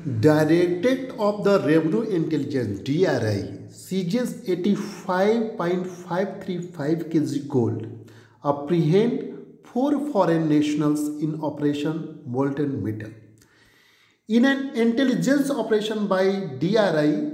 Directorate of the Revenue Intelligence (DRI) seizes 85.535 kg gold, apprehend 4 foreign nationals in Operation Molten Metal. In an intelligence operation by DRI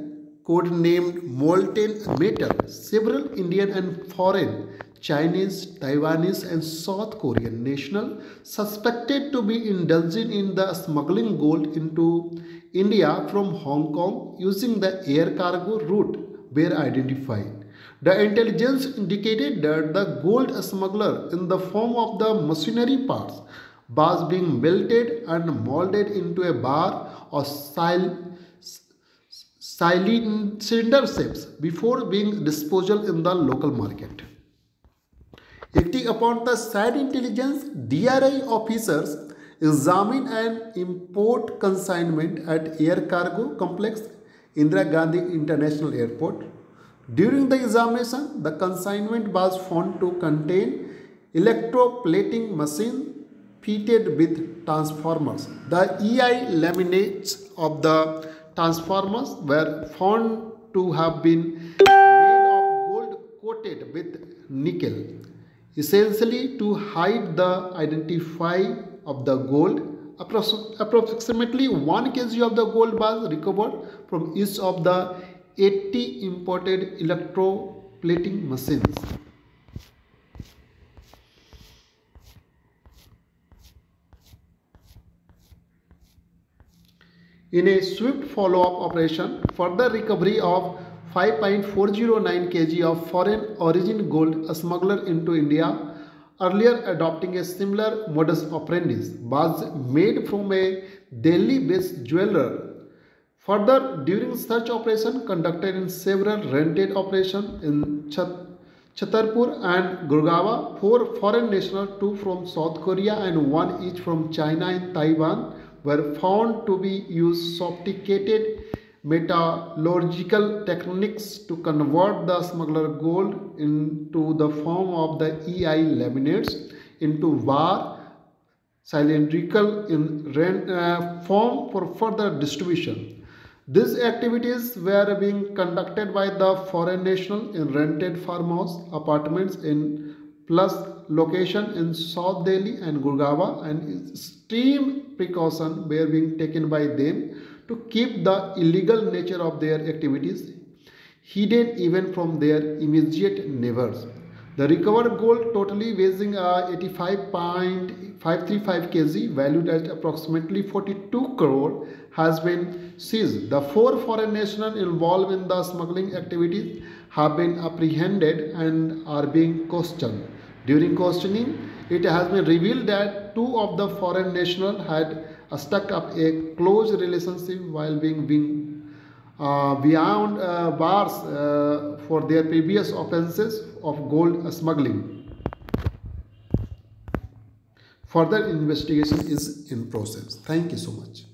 codenamed Molten Metal, several Indian and foreign Chinese, Taiwanese and South Korean nationals suspected to be indulging in the smuggling gold into India from Hong Kong using the air cargo route were identified. The intelligence indicated that the gold smuggler in the form of the machinery parts was being melted and molded into a bar or cylinder shapes before being disposed in the local market. Acting upon the said intelligence, DRI officers examined an import consignment at Air Cargo Complex, Indira Gandhi International Airport. During the examination, the consignment was found to contain electroplating machine fitted with transformers. The EI laminates of the transformers were found to have been made of gold coated with nickel, essentially to hide the identity of the gold. Approximately 1 kg of the gold was recovered from each of the 80 imported electroplating machines. In a swift follow-up operation, further recovery of 5.409 kg of foreign origin gold smuggled into India, earlier adopting a similar modus operandi, was made from a Delhi-based jeweler. Further, during such operation conducted in several rented operations in Chhatarpur and Gurgaon, 4 foreign nationals, 2 from South Korea and 1 each from China and Taiwan, were found to be used sophisticated metallurgical techniques to convert the smuggler gold into the form of the EI laminates into bar cylindrical in form for further distribution. These activities were being conducted by the foreign national in rented farmhouse apartments in plus location in South Delhi and Gurgaon, and extreme precaution were being taken by them to keep the illegal nature of their activities hidden even from their immediate neighbors. The recovered gold, totally weighing 85.535 kg, valued at approximately 42 crore, has been seized. The 4 foreign nationals involved in the smuggling activities have been apprehended and are being questioned. During questioning, it has been revealed that 2 of the foreign nationals had struck up a close relationship while being beyond bars for their previous offences of gold smuggling. Further investigation is in process. Thank you so much.